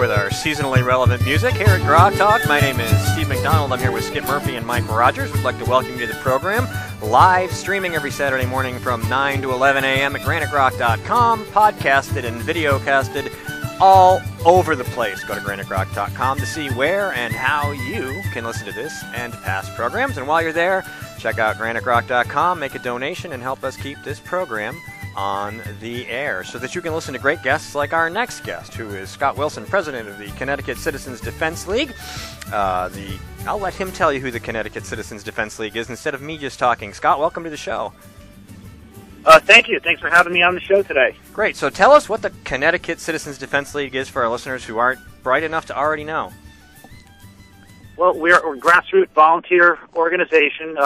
with our seasonally relevant music here at GrokTALK. My name is Steve McDonald. I'm here with Skip Murphy and Mike Rogers. We'd like to welcome you to the program. Live streaming every Saturday morning from 9 to 11 a.m. at granitegrok.com. Podcasted and videocasted all over the place. Go to granitegrok.com to see where and how you can listen to this and past programs. And while you're there, check out granitegrok.com, make a donation, and help us keep this program on the air so that you can listen to great guests like our next guest, who is Scott Wilson, president of the Connecticut Citizens Defense League. I'll let him tell you who the Connecticut Citizens Defense League is instead of me just talking. Scott, welcome to the show. Thank you. Thanks for having me on the show today. Great. So tell us what the Connecticut Citizens Defense League is for our listeners who aren't bright enough to already know. Well, we're a grassroots volunteer organization,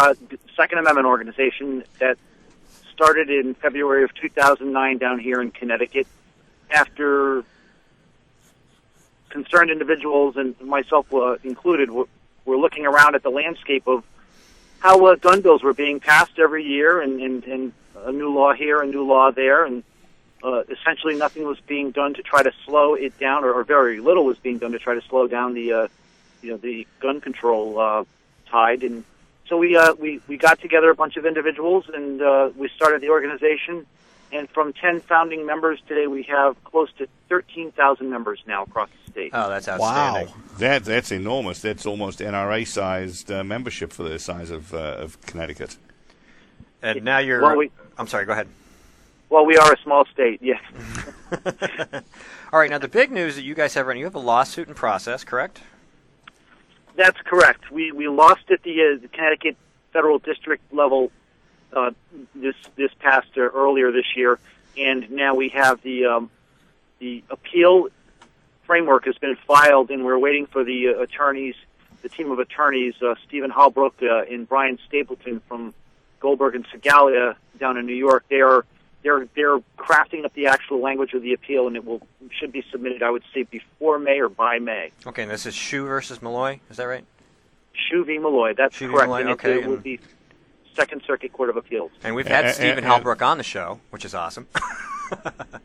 Second Amendment organization that started in February of 2009 down here in Connecticut after concerned individuals, and myself included, were looking around at the landscape of how gun bills were being passed every year, and a new law here, a new law there, and essentially nothing was being done to try to slow it down, or very little was being done to try to slow down the gun control tide. And so we got together a bunch of individuals, and we started the organization. And from 10 founding members today, we have close to 13,000 members now across the state. Oh, that's outstanding! Wow, that's enormous. That's almost NRA-sized membership for the size of Connecticut. And now you're... Well, I'm sorry, go ahead. Well, we are a small state, yes. All right, now the big news that you guys have you have a lawsuit in process, correct? That's correct. We lost at the Connecticut federal district level this past earlier this year, and now we have the appeal framework has been filed, and we're waiting for the attorneys, the team of attorneys, Stephen Halbrook and Brian Stapleton from Goldberg and Segalia down in New York. They're crafting up the actual language of the appeal, and should be submitted, I would say, before May or by May. Okay, and this is Shue versus Malloy, is that right? Shue v. Malloy, that's Shue v. correct. Malloy, and okay, it will be Second Circuit Court of Appeals. And we've had Stephen Halbrook on the show, which is awesome.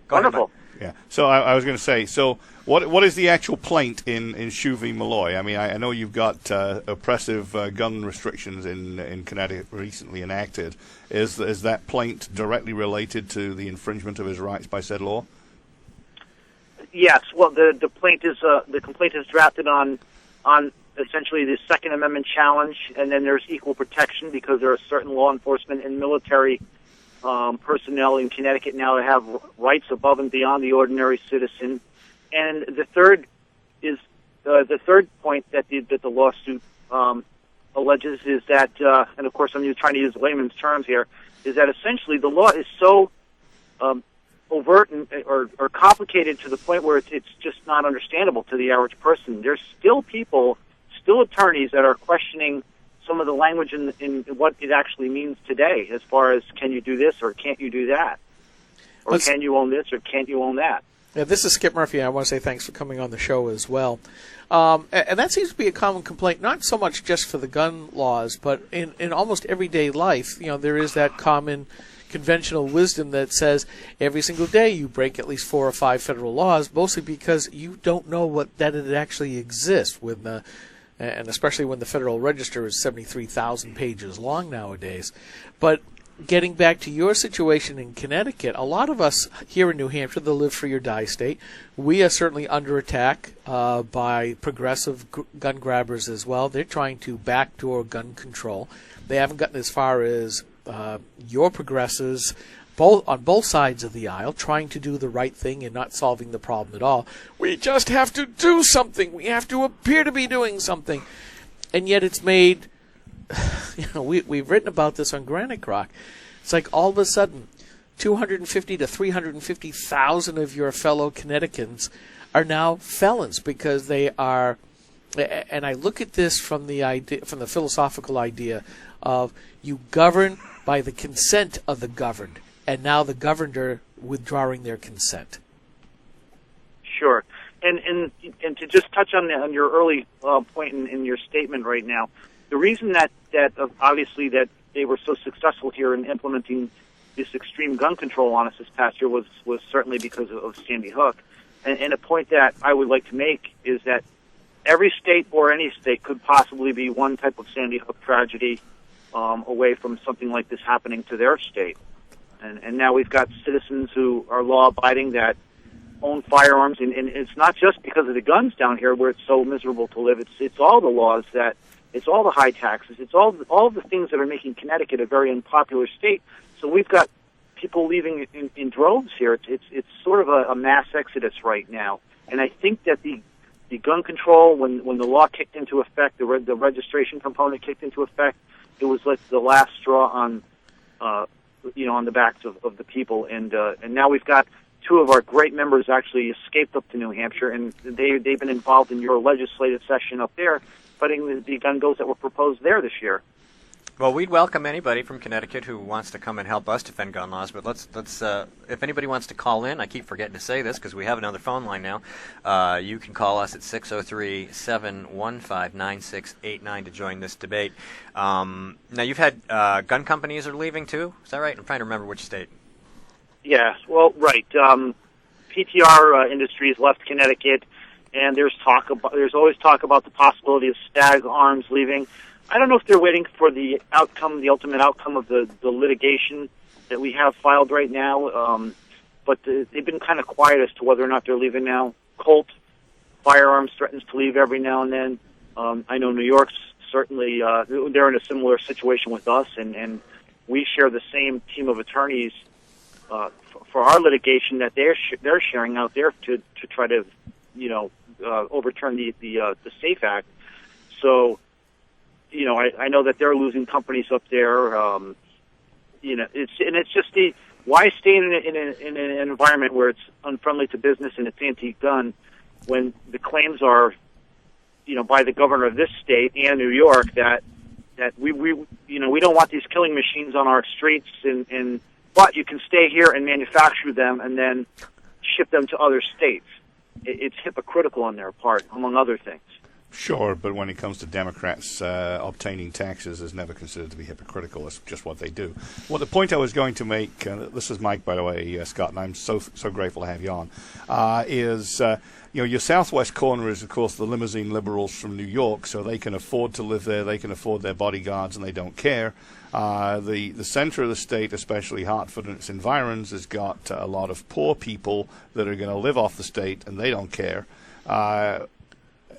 Wonderful. Yeah. So I was going to say, so what is the actual plaint in Shue v. Malloy? I mean, I know you've got oppressive gun restrictions in Connecticut recently enacted. Is that plaint directly related to the infringement of his rights by said law? Yes. Well, the complaint is drafted on essentially the Second Amendment challenge, and then there's equal protection because there are certain law enforcement and military personnel in Connecticut now that have rights above and beyond the ordinary citizen. And the third point that the lawsuit alleges is that, and of course I'm trying to use layman's terms here, is that essentially the law is so overt or complicated to the point where it's just not understandable to the average person. There's still attorneys that are questioning some of the language in what it actually means today, as far as can you do this or can't you do that, or can you own this or can't you own that. Yeah, this is Skip Murphy. I want to say thanks for coming on the show as well. And that seems to be a common complaint, not so much just for the gun laws, but in almost everyday life. There is that common conventional wisdom that says every single day you break at least 4 or 5 federal laws, mostly because you don't know that it actually exists and especially when the Federal Register is 73,000 pages long nowadays. But getting back to your situation in Connecticut, a lot of us here in New Hampshire, the live free or die state, we are certainly under attack by progressive gun grabbers as well. They're trying to backdoor gun control. They haven't gotten as far as your progressives on both sides of the aisle, trying to do the right thing and not solving the problem at all. We just have to do something. We have to appear to be doing something. And yet it's made, we've written about this on Granite Grok. It's like all of a sudden 250 to 350,000 of your fellow Connecticutans are now felons because they are, and I look at this from the philosophical idea of you govern by the consent of the governed. And now the governed are withdrawing their consent. Sure, and to just touch on your early point in your statement right now, the reason that obviously that they were so successful here in implementing this extreme gun control on us this past year was certainly because of Sandy Hook, And a point that I would like to make is that every state or any state could possibly be one type of Sandy Hook tragedy away from something like this happening to their state. And now we've got citizens who are law-abiding that own firearms, and it's not just because of the guns down here where it's so miserable to live. It's all the laws it's all the high taxes, it's all the things that are making Connecticut a very unpopular state. So we've got people leaving in droves here. It's sort of a mass exodus right now, and I think that the gun control, when the law kicked into effect, the registration component kicked into effect, it was like the last straw on on the backs of the people, and now we've got two of our great members actually escaped up to New Hampshire, and they've been involved in your legislative session up there, fighting the gun bills that were proposed there this year. Well, we'd welcome anybody from Connecticut who wants to come and help us defend gun laws. But let's if anybody wants to call in, I keep forgetting to say this because we have another phone line now. You can call us at 603-715-9689 to join this debate. Now, you've had gun companies are leaving too. Is that right? I'm trying to remember which state. Yeah, well, right. PTR Industries left Connecticut, and there's always talk about the possibility of Stag Arms leaving. I don't know if they're waiting for the ultimate outcome of the litigation that we have filed right now, but they've been kind of quiet as to whether or not they're leaving now. Colt Firearms threatens to leave every now and then. I know New York's certainly, they're in a similar situation with us, and we share the same team of attorneys for our litigation that they're sharing out there to try to, overturn the SAFE Act. So, I know that they're losing companies up there. It's just why stay in an environment where it's unfriendly to business and it's anti-gun when the claims are, by the governor of this state and New York that we don't want these killing machines on our streets, but you can stay here and manufacture them and then ship them to other states. It's hypocritical on their part, among other things. Sure, but when it comes to Democrats, obtaining taxes is never considered to be hypocritical. It's just what they do. Well, the point I was going to make, this is Mike, by the way, Scott, and I'm so grateful to have you on, is your southwest corner is, of course, the limousine liberals from New York, so they can afford to live there, they can afford their bodyguards, and they don't care. The center of the state, especially Hartford and its environs, has got a lot of poor people that are going to live off the state, and they don't care.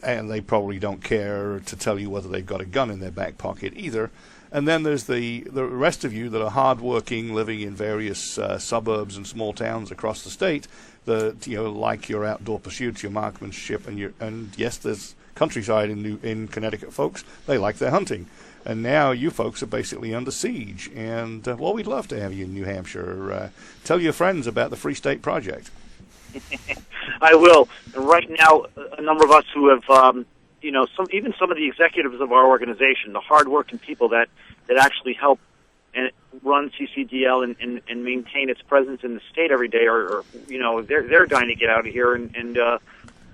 And they probably don't care to tell you whether they've got a gun in their back pocket either. And then there's the rest of you that are hardworking, living in various suburbs and small towns across the state that like your outdoor pursuits, your marksmanship, and yes, there's countryside in Connecticut folks. They like their hunting, and now you folks are basically under siege. And we'd love to have you in New Hampshire. Tell your friends about the Free State Project. I will. And right now, a number of us who have, some of the executives of our organization, the hardworking people that actually help and run CCDL and maintain its presence in the state every day, they're dying to get out of here. And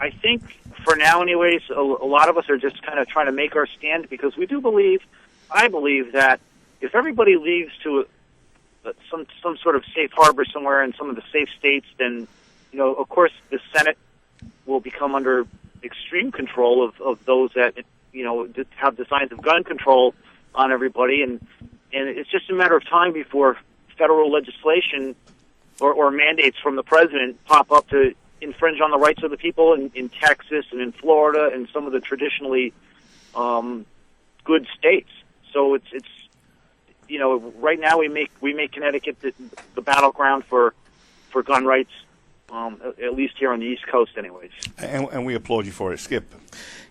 I think for now, anyways, a lot of us are just kind of trying to make our stand because we do believe, I believe that if everybody leaves to some sort of safe harbor somewhere in some of the safe states, then of course, the Senate will become under extreme control of those that, have designs of gun control on everybody, and it's just a matter of time before federal legislation or mandates from the president pop up to infringe on the rights of the people in Texas and in Florida and some of the traditionally good states. So it's right now we make Connecticut the battleground for gun rights. At least here on the East Coast, anyways. And we applaud you for it. Skip.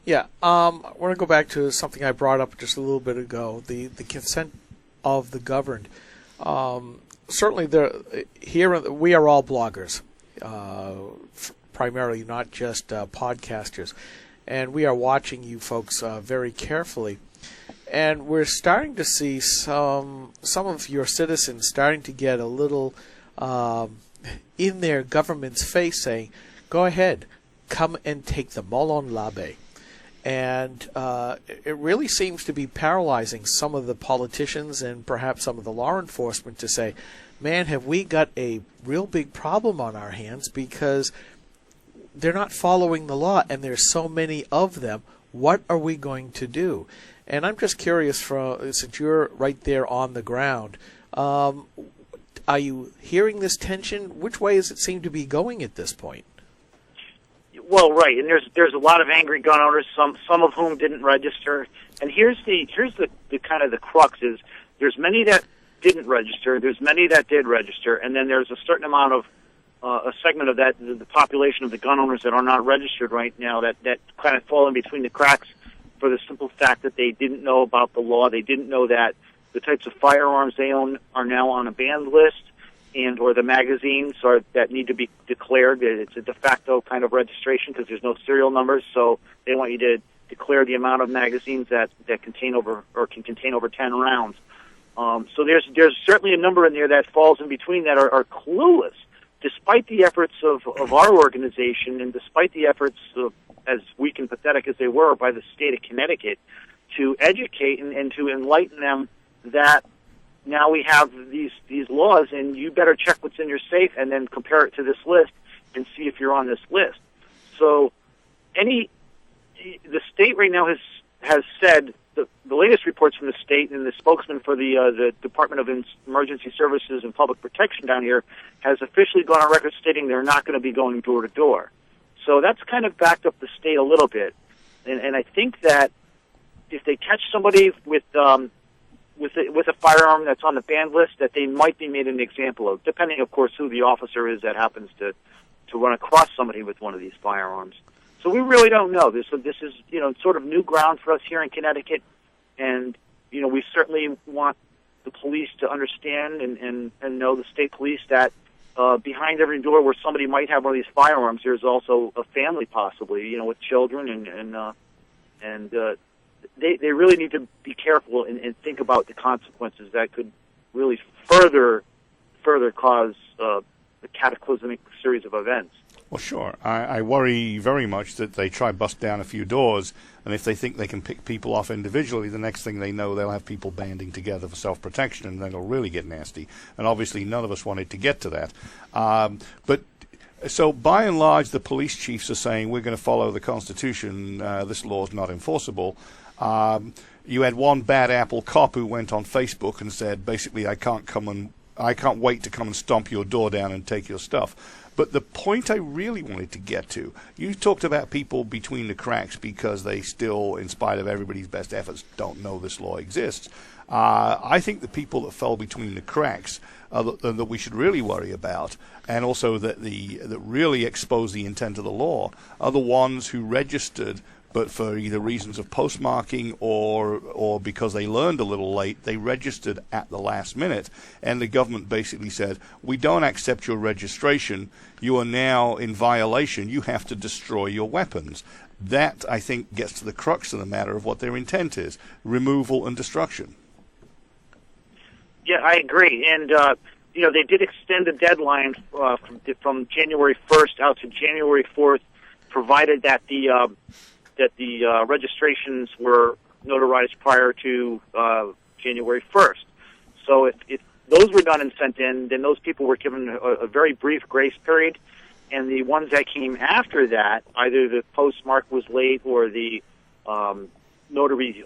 Yeah, I want to go back to something I brought up just a little bit ago, the consent of the governed. Certainly, here we are all bloggers, primarily, not just podcasters, and we are watching you folks very carefully. And we're starting to see some of your citizens starting to get a little in their government's face saying, go ahead, come and take the Molon Labe. And it really seems to be paralyzing some of the politicians and perhaps some of the law enforcement to say, man, have we got a real big problem on our hands, because they're not following the law, and there's so many of them. What are we going to do? And I'm just curious, since you're right there on the ground, are you hearing this tension? Which way does it seem to be going at this point? Well, right, and there's a lot of angry gun owners, some of whom didn't register. And here's the kind of the crux is there's many that didn't register, there's many that did register, and then there's a certain amount of a segment of that, the population of the gun owners that are not registered right now that kind of fall in between the cracks for the simple fact that they didn't know about the law. They didn't know that the types of firearms they own are now on a banned list, and or the magazines that need to be declared. It's a de facto kind of registration because there's no serial numbers, so they want you to declare the amount of magazines that contain over or can contain over 10 rounds. So there's certainly a number in there that falls in between that are clueless, despite the efforts of our organization and despite the efforts of, as weak and pathetic as they were, by the state of Connecticut to educate and to enlighten them that now we have these laws and you better check what's in your safe and then compare it to this list and see if you're on this list. So the state right now has said, the latest reports from the state and the spokesman for the Department of Emergency Services and Public Protection down here has officially gone on record stating they're not going to be going door to door. So that's kind of backed up the state a little bit, and I think that if they catch somebody with a firearm that's on the banned list, that they might be made an example of, depending, of course, who the officer is that happens to run across somebody with one of these firearms. So we really don't know. This is sort of new ground for us here in Connecticut, and we certainly want the police to understand and know, the state police, that behind every door where somebody might have one of these firearms, there's also a family possibly, with children, and they really need to be careful and think about the consequences that could really further cause a cataclysmic series of events. Well, sure. I worry very much that they try bust down a few doors, and if they think they can pick people off individually, the next thing they know, they'll have people banding together for self-protection, and then it'll really get nasty. And obviously, none of us wanted to get to that. So by and large, the police chiefs are saying we're going to follow the Constitution. This law is not enforceable. You had one bad apple cop who went on Facebook and said, basically, I can't wait to come and stomp your door down and take your stuff. But the point I really wanted to get to, you talked about people between the cracks because they still, in spite of everybody's best efforts, don't know this law exists. I think the people that fell between the cracks that we should really worry about, and also that really expose the intent of the law, are the ones who registered, but for either reasons of postmarking or because they learned a little late, they registered at the last minute, and the government basically said, we don't accept your registration, you are now in violation, you have to destroy your weapons. That, I think, gets to the crux of the matter of what their intent is, removal and destruction. Yeah, I agree, and they did extend the deadline from January 1st out to January 4th, provided that the registrations were notarized prior to January 1st. So if those were done and sent in, then those people were given a very brief grace period, and the ones that came after that, either the postmark was late or the notary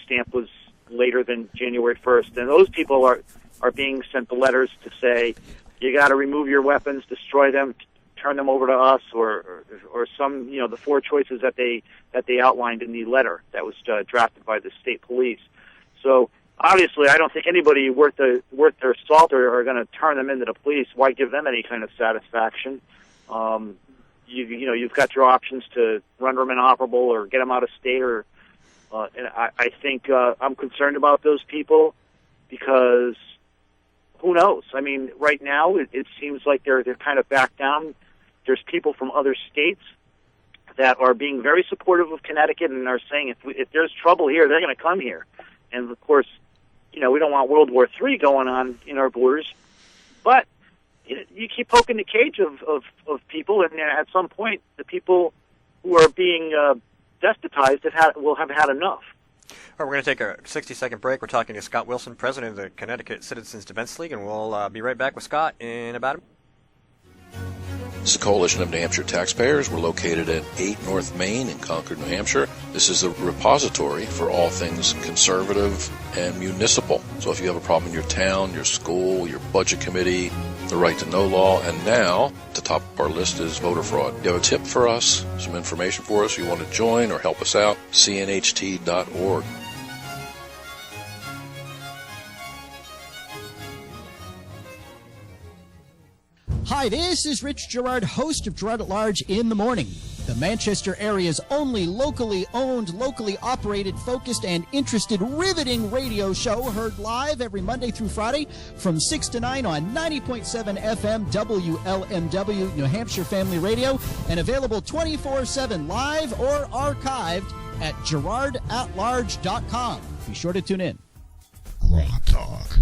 stamp was later than January 1st, and those people are being sent the letters to say, you got to remove your weapons, destroy them, turn them over to us, or some, the four choices that they outlined in the letter that was drafted by the state police. So obviously, I don't think anybody worth their salt are going to turn them into the police. Why give them any kind of satisfaction? You've got your options to render them inoperable or get them out of state, and I think I'm concerned about those people because who knows? I mean, right now it seems like they're kind of backed down. There's people from other states that are being very supportive of Connecticut and are saying if there's trouble here, they're going to come here. And of course, we don't want World War III going on in our borders, but you keep poking the cage of people, and at some point, the people who are being despotised will have had enough. All right, we're going to take a 60-second break. We're talking to Scott Wilson, president of the Connecticut Citizens Defense League, and we'll be right back with Scott in about a minute. It's a coalition of New Hampshire taxpayers. We're located at 8 North Main in Concord, New Hampshire. This is a repository for all things conservative and municipal. So if you have a problem in your town, your school, your budget committee, the right to know law, and now the top of our list is voter fraud. You have a tip for us, some information for us, you want to join or help us out, cnht.org. Hi, this is Rich Gerard, host of Gerard at Large in the Morning, the Manchester area's only locally owned, locally operated, focused, and interested, riveting radio show, heard live every Monday through Friday from 6 to 9 on 90.7 FM WLMW, New Hampshire Family Radio, and available 24/7 live or archived at GerardAtLarge.com. Be sure to tune in. GrokTALk.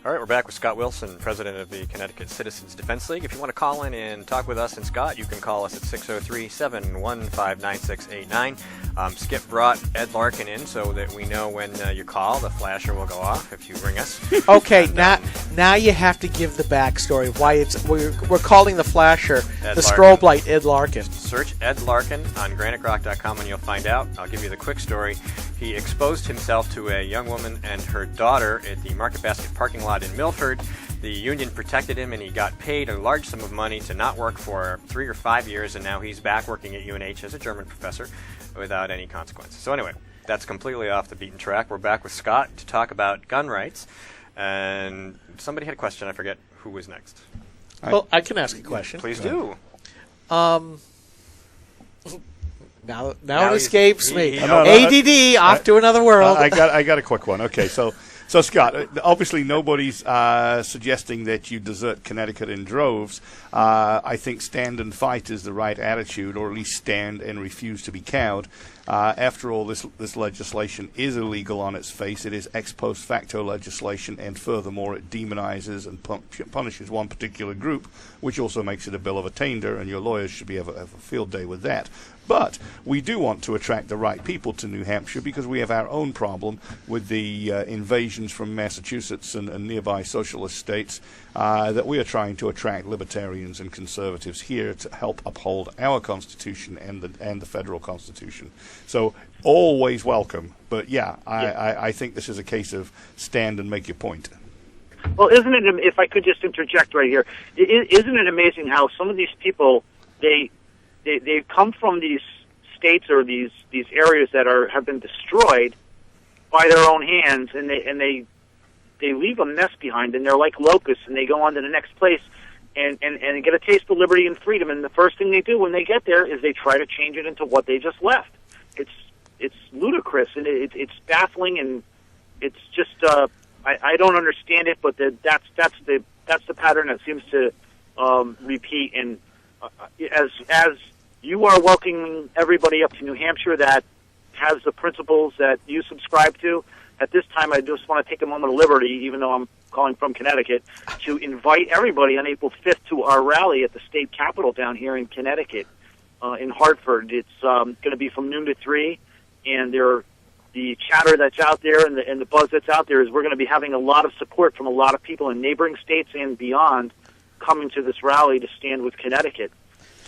All right, we're back with Scott Wilson, president of the Connecticut Citizens Defense League. If you want to call in and talk with us and Scott, you can call us at 603-715-9689. Skip brought Ed Larkin in so that we know when you call, the flasher will go off if you ring us. Okay, now you have to give the backstory why we're calling the flasher the strobe light Ed Larkin. Search Ed Larkin on GraniteGrock.com and you'll find out. I'll give you the quick story. He exposed himself to a young woman and her daughter at the Market Basket parking lot in Milford. The union protected him and he got paid a large sum of money to not work for 3 or 5 years, and now he's back working at UNH as a German professor without any consequences. So anyway, that's completely off the beaten track. We're back with Scott to talk about gun rights. And somebody had a question. I forget who was next. Well, I can ask a question. Please do. Now it escapes me. No, ADD, off to another world. I got a quick one. Okay, so Scott, obviously nobody's suggesting that you desert Connecticut in droves. I think stand and fight is the right attitude, or at least stand and refuse to be cowed. After all, this legislation is illegal on its face. It is ex post facto legislation, and furthermore, it demonizes and punishes one particular group, which also makes it a bill of attainder, and your lawyers should have a field day with that. But we do want to attract the right people to New Hampshire because we have our own problem with the invasions from Massachusetts and nearby socialist states that we are trying to attract libertarians and conservatives here to help uphold our Constitution and the federal Constitution. So always welcome. But I think this is a case of stand and make your point. Well, isn't it, if I could just interject right here, isn't it amazing how some of these people, they come from these states or these areas that have been destroyed by their own hands, and they leave a mess behind, and they're like locusts, and they go on to the next place and get a taste of liberty and freedom, and the first thing they do when they get there is they try to change it into what they just left. It's ludicrous, and it's baffling, and it's just I don't understand it, but that's the pattern that seems to repeat. And as you are welcoming everybody up to New Hampshire that has the principles that you subscribe to, at this time I just want to take a moment of liberty, even though I'm calling from Connecticut, to invite everybody on April 5th to our rally at the state capitol down here in Connecticut, in Hartford. It's going to be from noon to 3, and the chatter that's out there and the buzz that's out there is we're going to be having a lot of support from a lot of people in neighboring states and beyond coming to this rally to stand with Connectitit.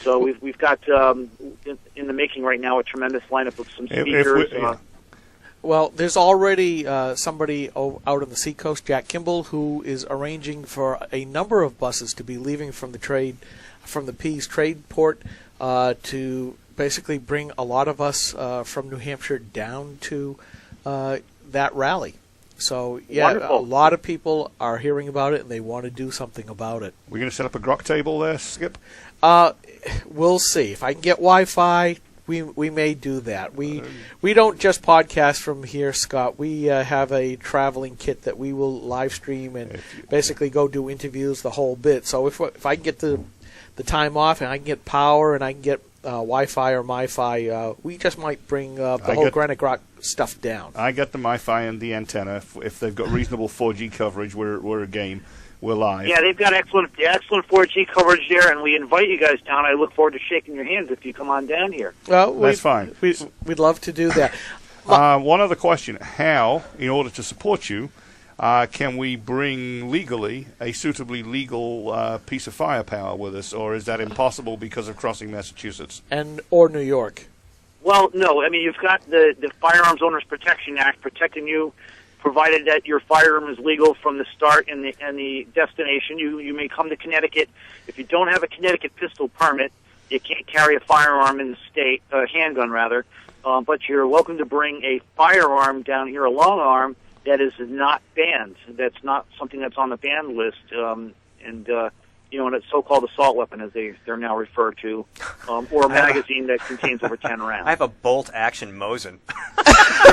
So we've got in the making right now a tremendous lineup of some speakers. Well, there's already somebody out on the Seacoast, Jack Kimball, who is arranging for a number of buses to be leaving from the Pease Trade Port to basically bring a lot of us from New Hampshire down to that rally. So, yeah, Wonderful. A lot of people are hearing about it, and they want to do something about it. We're going to set up a grok table there, Skip? We'll see. If I can get Wi-Fi, we may do that. We don't just podcast from here, Scott. We have a traveling kit that we will live stream and basically go do interviews, the whole bit. So if I can get the time off and I can get power and I can get Wi-Fi or MiFi, we just might bring the whole Granite Grok stuff down. I got the MiFi and the antenna. If they've got reasonable 4G coverage, we're a game. We're live. Yeah, they've got excellent 4G coverage there, and we invite you guys down. I look forward to shaking your hands if you come on down here. Well, that's fine. We'd love to do that. One other question. How, in order to support you, can we bring legally a suitably legal piece of firepower with us, or is that impossible because of crossing Massachusetts? Or New York? Well, no. I mean, you've got the Firearms Owners Protection Act protecting you, provided that your firearm is legal from the start and the destination. You may come to Connecticut. If you don't have a Connecticut pistol permit, you can't carry a firearm in the state, a handgun rather. But you're welcome to bring a firearm down here, a long arm, that is not banned. That's not something that's on the banned list. And a so-called assault weapon, as they're now referred to, or a magazine that contains over 10 rounds. I have a bolt-action Mosin.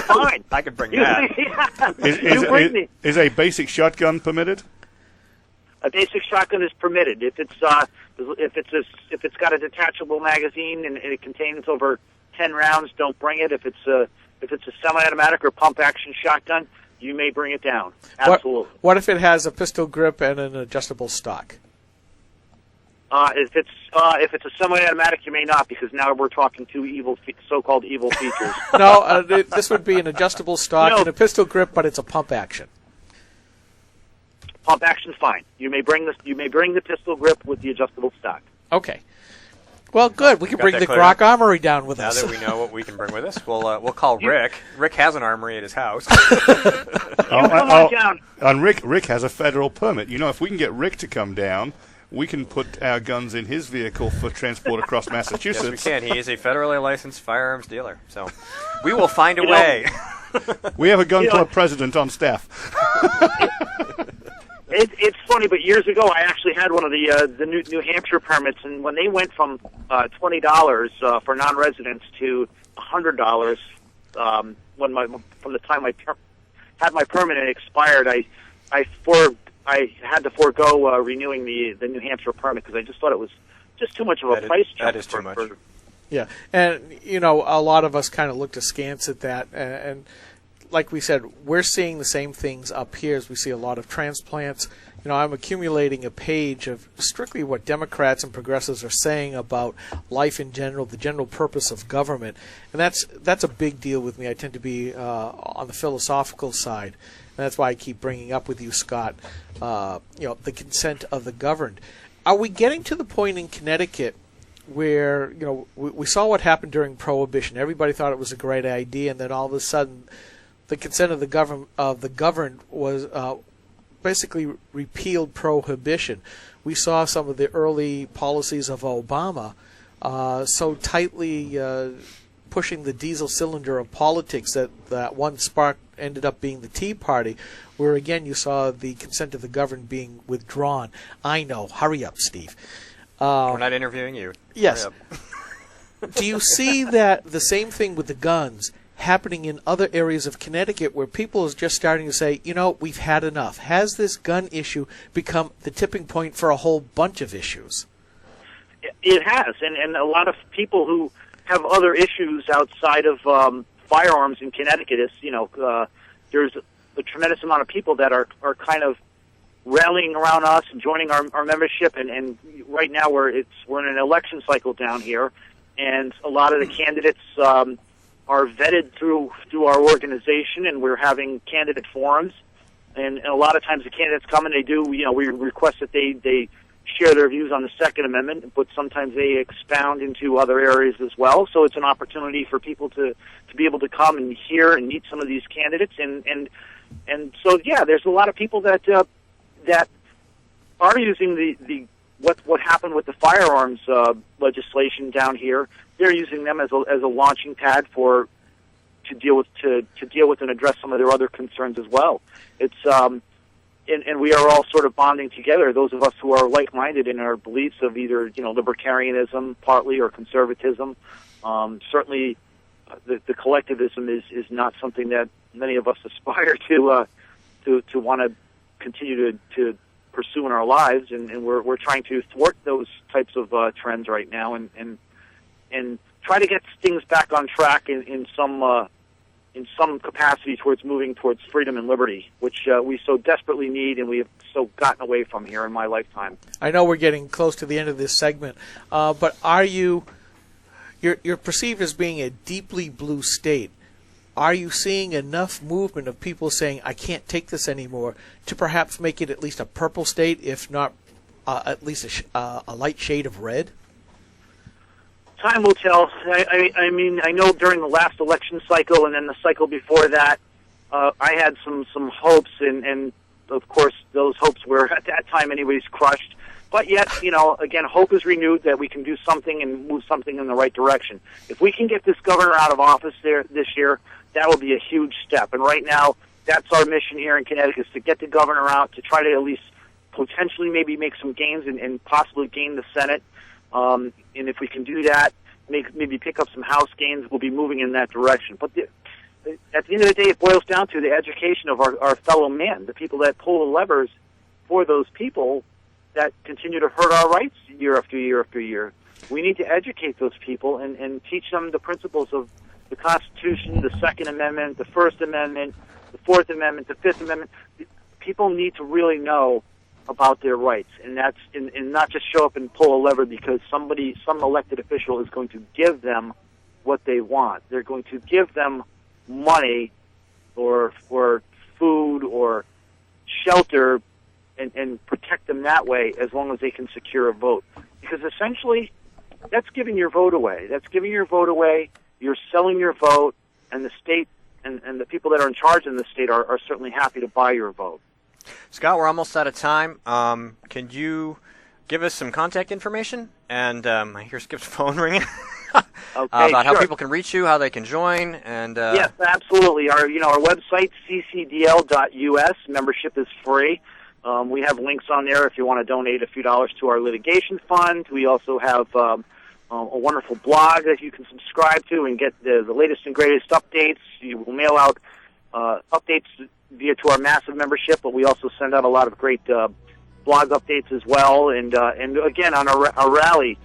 Fine. I could bring that. Is a basic shotgun permitted? A basic shotgun is permitted if it's got a detachable magazine and it contains over 10 rounds. Don't bring it. If it's a semi-automatic or pump-action shotgun, you may bring it down. Absolutely. What if it has a pistol grip and an adjustable stock? If it's a semi-automatic, you may not, because now we're talking two so-called evil features. No, this would be an adjustable stock and a pistol grip, but it's a pump action. Pump action's fine. You may bring the pistol grip with the adjustable stock. Okay. Well, good. We can bring the Grok Armory down with us. Now that we know what we can bring with us, we'll call Rick. Rick has an armory at his house. Come on down. And Rick has a federal permit. If we can get Rick to come down, we can put our guns in his vehicle for transport across Massachusetts. Yes, we can. He is a federally licensed firearms dealer. So we will find a way. We have a gun club president on staff. It's funny, but years ago I actually had one of the New Hampshire permits, and when they went from $20 for non-residents to $100, from the time I had my permit and it expired, I had to forego renewing the New Hampshire permit because I just thought it was just too much of a price jump. That is too much. Yeah, and a lot of us kind of looked askance at that, and like we said, we're seeing the same things up here as we see a lot of transplants. I'm accumulating a page of strictly what Democrats and progressives are saying about life in general, the general purpose of government, and that's a big deal with me. I tend to be on the philosophical side, and that's why I keep bringing up with you, Scott, the consent of the governed. Are we getting to the point in Connecticut where we saw what happened during Prohibition? Everybody thought it was a great idea, and then all of a sudden, the consent of the governed was basically repealed Prohibition. We saw some of the early policies of Obama so tightly pushing the diesel cylinder of politics that one spark ended up being the Tea Party, where again you saw the consent of the governed being withdrawn. I know. Hurry up, Steve. We're not interviewing you. Yes. Do you see that the same thing with the guns happening in other areas of Connecticut where people are just starting to say, we've had enough? Has this gun issue become the tipping point for a whole bunch of issues? It has, and a lot of people who have other issues outside of firearms in Connecticut is, there's a tremendous amount of people that are kind of rallying around us and joining our membership, and right now we're in an election cycle down here, and a lot of the candidates are vetted through our organization, and we're having candidate forums, and a lot of times the candidates come and we request that they share their views on the Second Amendment, but sometimes they expound into other areas as well. So it's an opportunity for people to be able to come and hear and meet some of these candidates, and so there's a lot of people that are using the what happened with the firearms legislation down here. They're using them as a launching pad to deal with and address some of their other concerns as well. It's and we are all sort of bonding together. Those of us who are like-minded in our beliefs of either libertarianism partly or conservatism. Certainly, the collectivism is not something that many of us aspire to want to continue to pursue in our lives, and we're trying to thwart those types of trends right now, and try to get things back on track in some capacity towards moving towards freedom and liberty, which we so desperately need and we have so gotten away from here in my lifetime. I know we're getting close to the end of this segment, but you're perceived as being a deeply blue state. Are you seeing enough movement of people saying, I can't take this anymore, to perhaps make it at least a purple state, if not at least a light shade of red? Time will tell. I mean, I know during the last election cycle and then the cycle before that, I had some hopes, and of course those hopes were at that time anyways crushed. But yet, again, hope is renewed that we can do something and move something in the right direction. If we can get this governor out of office there this year, that will be a huge step. And right now, that's our mission here in Connecticut, is to get the governor out, to try to at least potentially maybe make some gains and possibly gain the Senate. And if we can do that, maybe pick up some House gains, we'll be moving in that direction. But at the end of the day, it boils down to the education of our fellow men, the people that pull the levers for those people that continue to hurt our rights year after year after year. We need to educate those people and teach them the principles of the Constitution, the Second Amendment, the First Amendment, the Fourth Amendment, the Fifth Amendment. People need to really know about their rights, and not just show up and pull a lever because some elected official is going to give them what they want. They're going to give them money or food or shelter and protect them that way as long as they can secure a vote. Because essentially, that's giving your vote away. You're selling your vote, and the state and the people that are in charge in the state are certainly happy to buy your vote. Scott, we're almost out of time. Can you give us some contact information? And I hear Skip's phone ringing. About how people can reach you, how they can join, and yes, absolutely. Our website, ccdl.us. Membership is free. We have links on there if you want to donate a few dollars to our litigation fund. We also have a wonderful blog that you can subscribe to and get the latest and greatest updates. You will mail out updates via to our massive membership, but we also send out a lot of great blog updates as well. And again, on our rally,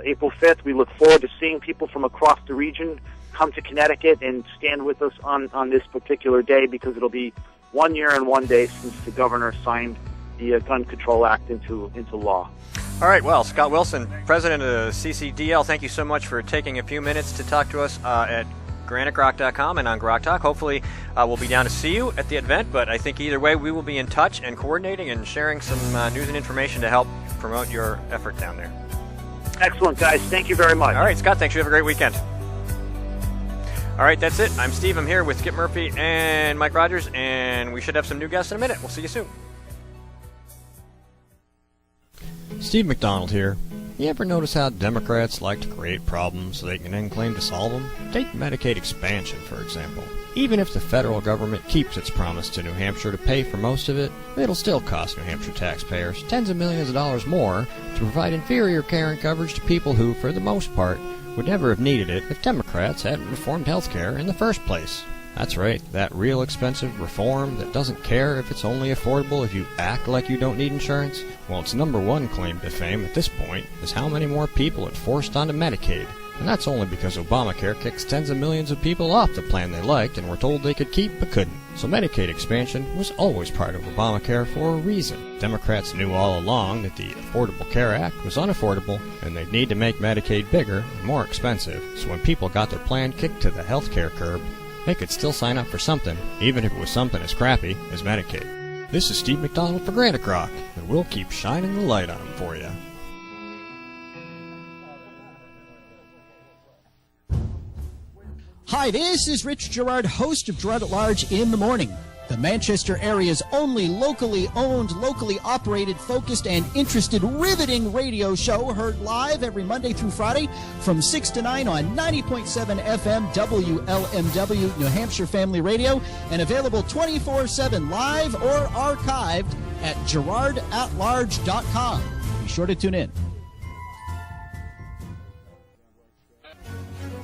April 5th, we look forward to seeing people from across the region come to Connecticut and stand with us on this particular day, because it'll be 1 year and 1 day since the governor signed the Gun Control Act into law. All right, well, Scott Wilson, president of CCDL, thank you so much for taking a few minutes to talk to us at GraniteGrok.com and on GrokTALK. Hopefully we'll be down to see you at the event, but I think either way we will be in touch and coordinating and sharing some news and information to help promote your effort down there. Excellent, guys. Thank you very much. All right, Scott, thanks. You have a great weekend. All right, that's it. I'm Steve. I'm here with Skip Murphy and Mike Rogers, and we should have some new guests in a minute. We'll see you soon. Steve McDonald here. You ever notice how Democrats like to create problems so they can then claim to solve them? Take Medicaid expansion, for example. Even if the federal government keeps its promise to New Hampshire to pay for most of it, it'll still cost New Hampshire taxpayers tens of millions of dollars more to provide inferior care and coverage to people who, for the most part, would never have needed it if Democrats hadn't reformed health care in the first place. That's right, that real expensive reform that doesn't care if it's only affordable if you act like you don't need insurance. Well, its number one claim to fame at this point is how many more people it forced onto Medicaid. And that's only because Obamacare kicks tens of millions of people off the plan they liked and were told they could keep but couldn't. So Medicaid expansion was always part of Obamacare for a reason. Democrats knew all along that the Affordable Care Act was unaffordable and they'd need to make Medicaid bigger and more expensive, so when people got their plan kicked to the health care curb, they could still sign up for something, even if it was something as crappy as Medicaid. This is Steve McDonald for Granite Grok, and we'll keep shining the light on them for you. Hi, this is Rich Gerard, host of Gerard at Large in the Morning, the Manchester area's only locally owned, locally operated, focused, and interested riveting radio show, heard live every Monday through Friday from 6 to 9 on 90.7 FM WLMW New Hampshire Family Radio, and available 24/7 live or archived at GerardAtLarge.com. Be sure to tune in.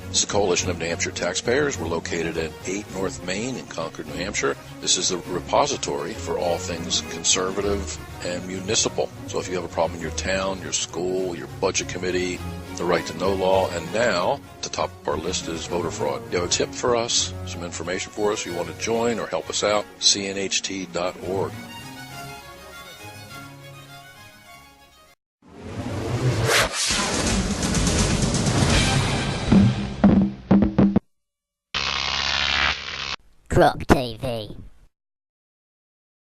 This is a coalition of New Hampshire taxpayers. We're located at 8 North Main in Concord, New Hampshire. This is a repository for all things conservative and municipal. So if you have a problem in your town, your school, your budget committee, the right to know law, and now at the top of our list is voter fraud. You have a tip for us, some information for us, you want to join or help us out, cnht.org. Grok TV.